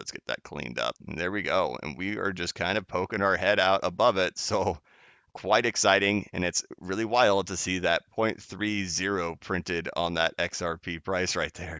Let's get that cleaned up. And there we go. And we are just kind of poking our head out above it. So quite exciting. And it's really wild to see that 0.30 printed on that XRP price right there.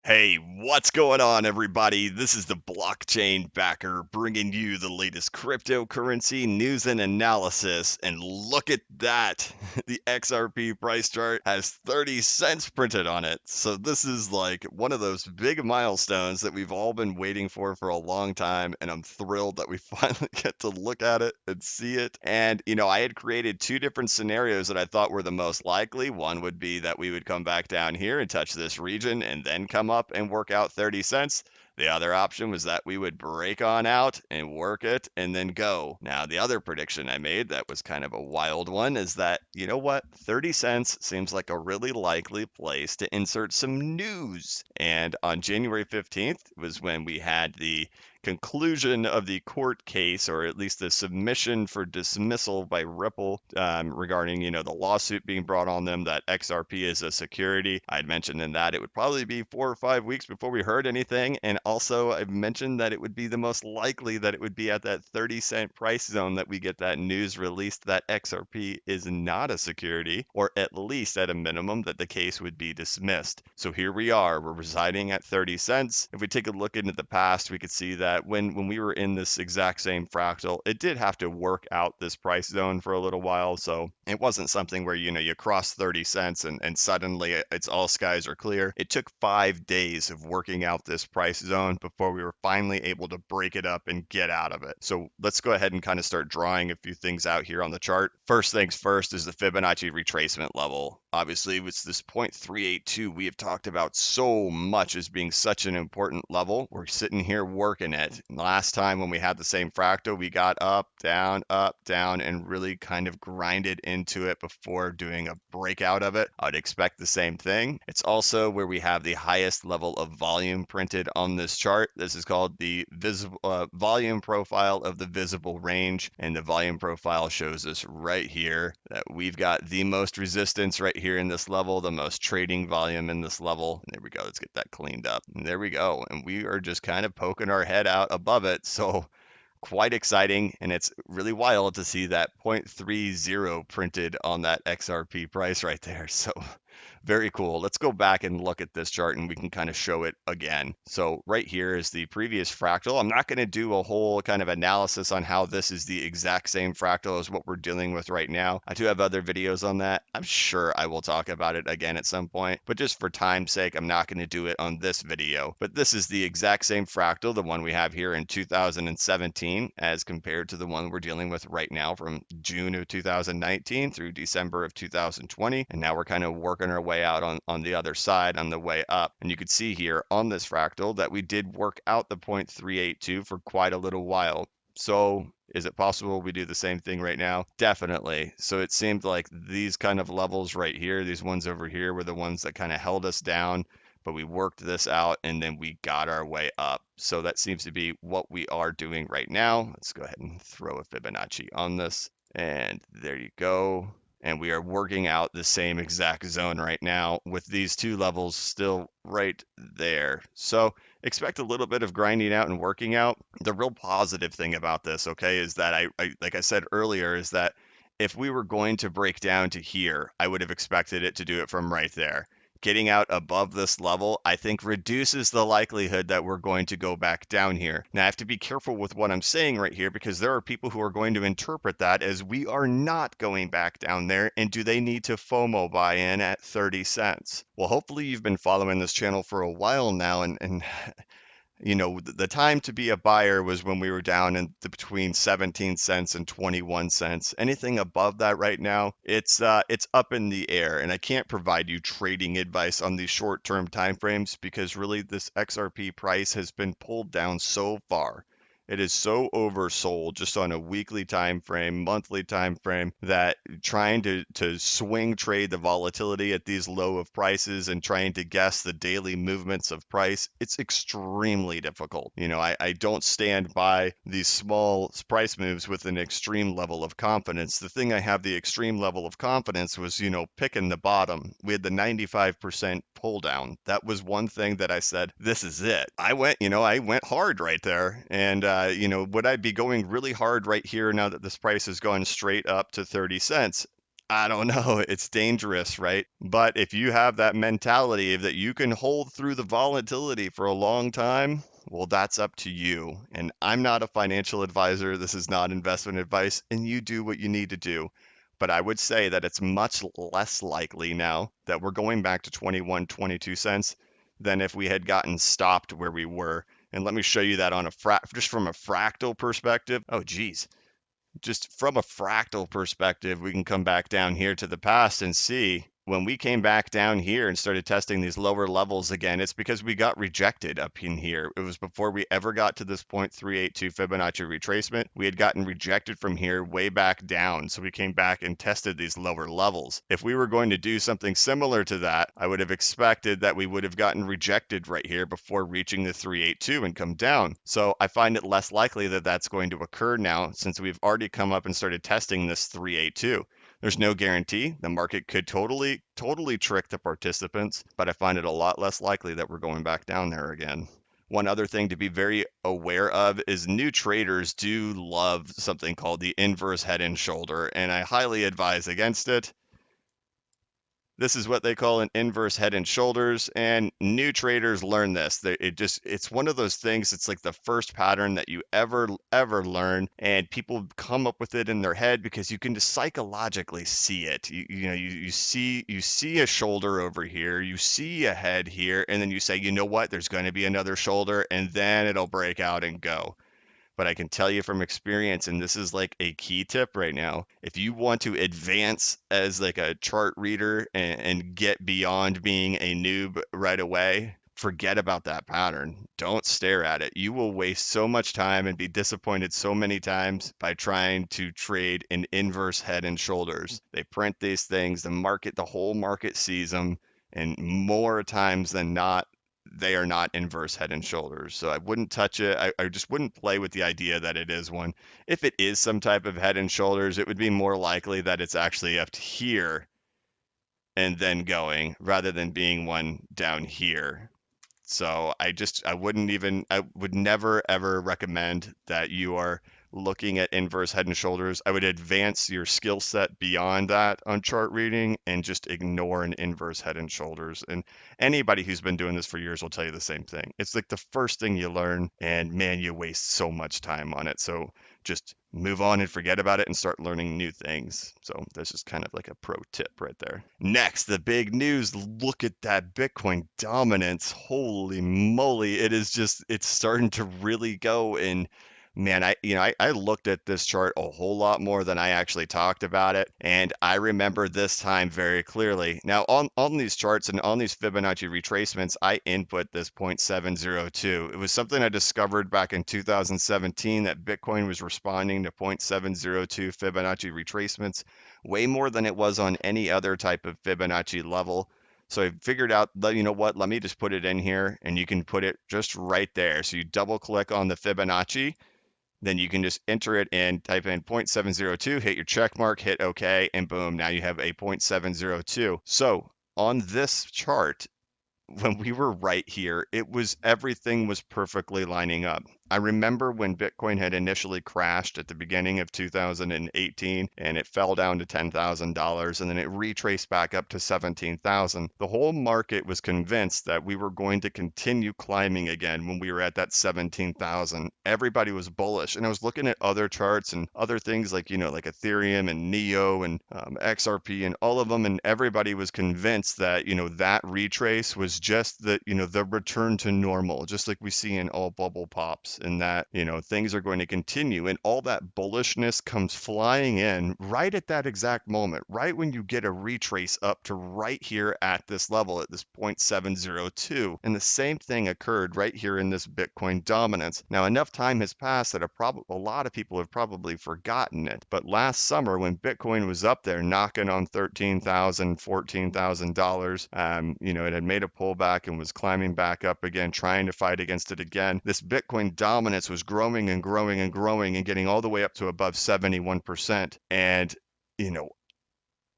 Hey, what's going on, everybody? This is the Blockchain Backer bringing you the latest cryptocurrency news and analysis. And look at that. The XRP price chart has 30 cents printed on it. So this is like one of those big milestones that we've all been waiting for a long time. And I'm thrilled that we finally get to look at it and see it. And, I had created two different scenarios that I thought were the most likely. One would be that we would come back down here and touch this region and then come up and work out 30 cents. The other option was that we would break on out and work it and then go. Now, the other prediction I made that was kind of a wild one is that, 30 cents seems like a really likely place to insert some news. And on January 15th was when we had the conclusion of the court case, or at least the submission for dismissal by Ripple regarding, the lawsuit being brought on them that XRP is a security. I'd mentioned in that it would probably be 4 or 5 weeks before we heard anything. And also I've mentioned that it would be the most likely that it would be at that 30-cent price zone that we get that news released that XRP is not a security, or at least at a minimum that the case would be dismissed. So here we are, we're residing at 30 cents. If we take a look into the past, we could see that when we were in this exact same fractal, it did have to work out this price zone for a little while. So it wasn't something where, you cross 30 cents and suddenly it's all skies are clear. It took 5 days of working out this price zone before we were finally able to break it up and get out of it. So let's go ahead and kind of start drawing a few things out here on the chart. First things first is the Fibonacci retracement level. Obviously, it's this 0.382 we have talked about so much as being such an important level. We're sitting here working it. Last time when we had the same fractal, we got up, down, and really kind of grinded into it before doing a breakout of it. I'd expect the same thing. It's also where we have the highest level of volume printed on this chart. This is called the visible volume profile of the visible range, and the volume profile shows us right here that we've got the most resistance right here in this level, the most trading volume in this level. And there we go. Let's get that cleaned up. And there we go. And we are just kind of poking our head out above it. So quite exciting. And it's really wild to see that 0.30 printed on that XRP price right there. So very cool. Let's go back and look at this chart and we can kind of show it again. So right here is the previous fractal. I'm not going to do a whole kind of analysis on how this is the exact same fractal as what we're dealing with right now. I do have other videos on that. I'm sure I will talk about it again at some point, but just for time's sake, I'm not going to do it on this video. But this is the exact same fractal, the one we have here in 2017, as compared to the one we're dealing with right now from June of 2019 through December of 2020. And now we're kind of working our way out on the other side on the way up. And you could see here on this fractal that we did work out the 0.382 for quite a little while. So is it possible we do the same thing right now? Definitely. So it seemed like these kind of levels right here, these ones over here, were the ones that kind of held us down, but we worked this out and then we got our way up. So that seems to be what we are doing right now. Let's go ahead and throw a Fibonacci on this. And there you go. And we are working out the same exact zone right now with these two levels still right there. So expect a little bit of grinding out and working out. The real positive thing about this, okay, is that I like I said earlier, is that if we were going to break down to here, I would have expected it to do it from right there. Getting out above this level, I think, reduces the likelihood that we're going to go back down here. Now, I have to be careful with what I'm saying right here because there are people who are going to interpret that as we are not going back down there, and do they need to FOMO buy in at 30 cents? Well, hopefully you've been following this channel for a while now, and the time to be a buyer was when we were down in between 17 cents and 21 cents. Anything above that right now, it's up in the air, and I can't provide you trading advice on these short-term time frames because really this XRP price has been pulled down so far. It is so oversold just on a weekly time frame, monthly time frame, that trying to swing trade the volatility at these low of prices and trying to guess the daily movements of price, it's extremely difficult. I don't stand by these small price moves with an extreme level of confidence. The thing I have the extreme level of confidence was, picking the bottom. We had the 95% pull down. That was one thing that I said, this is it. I went hard right there. And, would I be going really hard right here now that this price has gone straight up to 30 cents? I don't know. It's dangerous, right? But if you have that mentality that you can hold through the volatility for a long time, well, that's up to you. And I'm not a financial advisor. This is not investment advice, and you do what you need to do. But I would say that it's much less likely now that we're going back to 21, 22 cents than if we had gotten stopped where we were. And let me show you that on just from a fractal perspective. Oh, geez. Just from a fractal perspective, we can come back down here to the past and see when we came back down here and started testing these lower levels again, it's because we got rejected up in here. It was before we ever got to this 0.382 Fibonacci retracement. We had gotten rejected from here way back down. So we came back and tested these lower levels. If we were going to do something similar to that, I would have expected that we would have gotten rejected right here before reaching the 382 and come down. So I find it less likely that that's going to occur now, since we've already come up and started testing this 382. There's no guarantee. The market could totally trick the participants, but I find it a lot less likely that we're going back down there again. One other thing to be very aware of is new traders do love something called the inverse head and shoulder, and I highly advise against it. This is what they call an inverse head and shoulders, and new traders learn this. It's one of those things. It's like the first pattern that you ever learn, and people come up with it in their head because you can just psychologically see it. You see a shoulder over here, you see a head here, and then you say, you know what? There's going to be another shoulder, and then it'll break out and go. But I can tell you from experience, and this is like a key tip right now, if you want to advance as like a chart reader and get beyond being a noob right away, forget about that pattern. Don't stare at it. You will waste so much time and be disappointed so many times by trying to trade in inverse head and shoulders. They print these things, the whole market sees them, and more times than not, they are not inverse head and shoulders. So I wouldn't touch it. I just wouldn't play with the idea that it is one. If it is some type of head and shoulders, it would be more likely that it's actually up here and then going, rather than being one down here. So I would never ever recommend that you are looking at inverse head and shoulders. I would advance your skill set beyond that on chart reading and just ignore an inverse head and shoulders. And anybody who's been doing this for years will tell you the same thing. It's like the first thing you learn, and man, you waste so much time on it. So just move on and forget about it and start learning new things. So that's just kind of like a pro tip right there. Next, the big news. Look at that Bitcoin dominance. Holy moly. It's starting to really go. And man, I looked at this chart a whole lot more than I actually talked about it. And I remember this time very clearly. Now on these charts and on these Fibonacci retracements, I input this 0.702. It was something I discovered back in 2017, that Bitcoin was responding to 0.702 Fibonacci retracements way more than it was on any other type of Fibonacci level. So I figured out, you know what, let me just put it in here, and you can put it just right there. So you double click on the Fibonacci, then you can just enter it in, type in 0.702, hit your check mark, hit OK, and boom, now you have a 0.702. So on this chart, when we were right here, everything was perfectly lining up. I remember when Bitcoin had initially crashed at the beginning of 2018 and it fell down to $10,000 and then it retraced back up to 17,000. The whole market was convinced that we were going to continue climbing again when we were at that 17,000. Everybody was bullish, and I was looking at other charts and other things like Ethereum and Neo and XRP and all of them, and everybody was convinced that that retrace was just the return to normal, just like we see in all bubble pops. and that, things are going to continue, and all that bullishness comes flying in right at that exact moment, right when you get a retrace up to right here at this level, at this 0.702. And the same thing occurred right here in this Bitcoin dominance. Now, enough time has passed that a lot of people have probably forgotten it. But last summer, when Bitcoin was up there knocking on $13,000, $14,000, it had made a pullback and was climbing back up again, trying to fight against it again. This Bitcoin dominance was growing and growing and growing and getting all the way up to above 71%. And,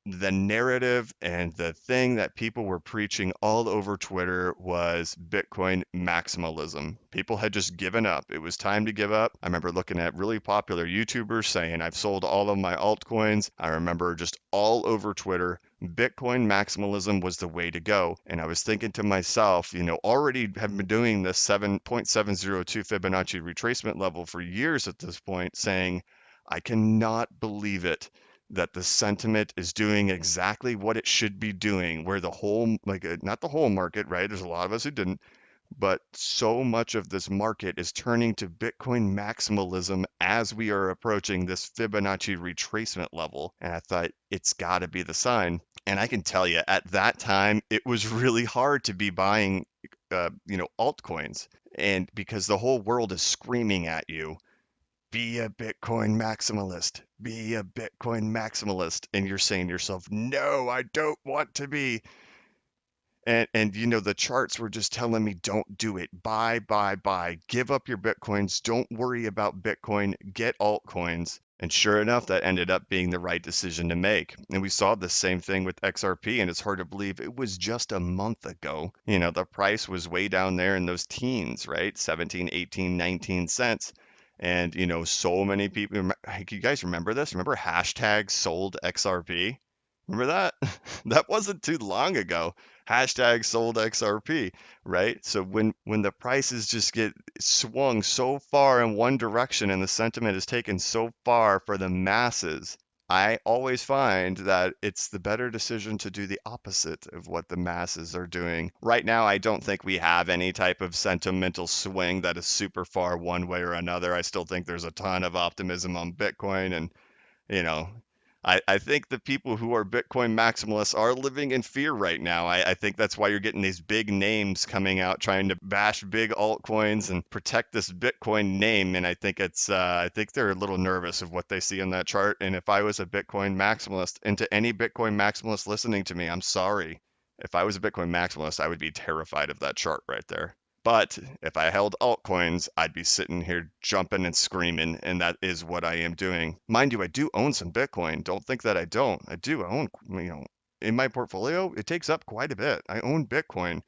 the narrative and the thing that people were preaching all over Twitter was Bitcoin maximalism. People had just given up. It was time to give up. I remember looking at really popular YouTubers saying, I've sold all of my altcoins. I remember just all over Twitter, Bitcoin maximalism was the way to go. And I was thinking to myself, already have been doing this 7.702 Fibonacci retracement level for years at this point, saying, I cannot believe it that the sentiment is doing exactly what it should be doing, where the whole, not the whole market, right? There's a lot of us who didn't, but so much of this market is turning to Bitcoin maximalism as we are approaching this Fibonacci retracement level. And I thought, it's got to be the sign. And I can tell you, at that time, it was really hard to be buying, altcoins. And because the whole world is screaming at you, be a Bitcoin maximalist, be a Bitcoin maximalist. And you're saying to yourself, no, I don't want to be. And the charts were just telling me, don't do it. Buy, buy, buy. Give up your Bitcoins. Don't worry about Bitcoin. Get altcoins. And sure enough, that ended up being the right decision to make. And we saw the same thing with XRP, and it's hard to believe it was just a month ago. The price was way down there in those teens, right? 17, 18, 19 cents. And, so many people, you guys remember this? Remember hashtag sold XRP? Remember that? That wasn't too long ago. Hashtag sold XRP, right? So when the prices just get swung so far in one direction and the sentiment is taken so far for the masses, I always find that it's the better decision to do the opposite of what the masses are doing. Right now, I don't think we have any type of sentimental swing that is super far one way or another. I still think there's a ton of optimism on Bitcoin, and you know, I think the people who are Bitcoin maximalists are living in fear right now. I think that's why you're getting these big names coming out trying to bash big altcoins and protect this Bitcoin name. And I think I think they're a little nervous of what they see on that chart. And if I was a Bitcoin maximalist, and to any Bitcoin maximalist listening to me, I'm sorry. If I was a Bitcoin maximalist, I would be terrified of that chart right there. But if I held altcoins, I'd be sitting here jumping and screaming, and that is what I am doing. Mind you, I do own some Bitcoin. Don't think that I don't. I do. I own, in my portfolio, it takes up quite a bit. I own Bitcoin.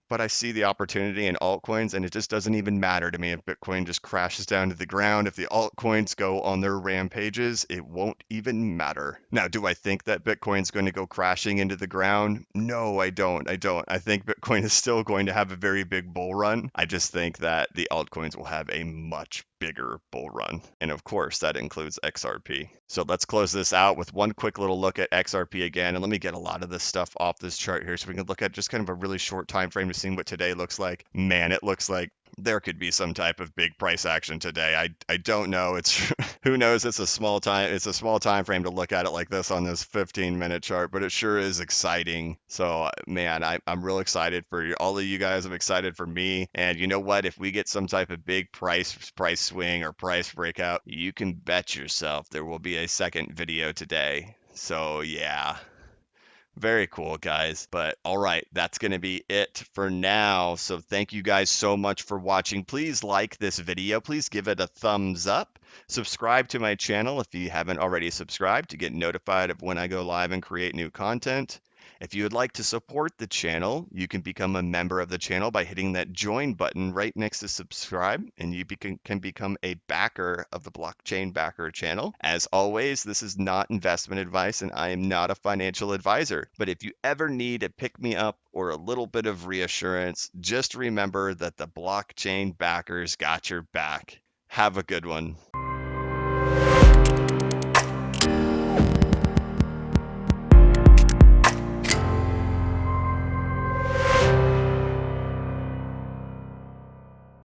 But I see the opportunity in altcoins, and it just doesn't even matter to me if Bitcoin just crashes down to the ground. If the altcoins go on their rampages, it won't even matter. Now, do I think that Bitcoin's going to go crashing into the ground? No, I don't. I think Bitcoin is still going to have a very big bull run. I just think that the altcoins will have a much bigger bull run. And of course, that includes XRP. So let's close this out with one quick little look at XRP again. And let me get a lot of this stuff off this chart here so we can look at just kind of a really short time frame to see what today looks like. Man, it looks like there could be some type of big price action today. I don't know. It's who knows. It's a small time frame to look at it like this on this 15-minute chart, but it sure is exciting. So man, I'm real excited for all of you guys. I'm excited for me. And you know what? If we get some type of big price swing or price breakout, you can bet yourself there will be a second video today. So yeah. Very cool, guys. But all right, that's going to be it for now. So thank you guys so much for watching. Please like this video. Please give it a thumbs up. Subscribe to my channel if you haven't already subscribed to get notified of when I go live and create new content. If you would like to support the channel, you can become a member of the channel by hitting that join button right next to subscribe, and you can become a backer of the Blockchain Backer channel. As always, this is not investment advice, and I am not a financial advisor. But if you ever need a pick-me-up or a little bit of reassurance, just remember that the Blockchain Backers got your back. Have a good one.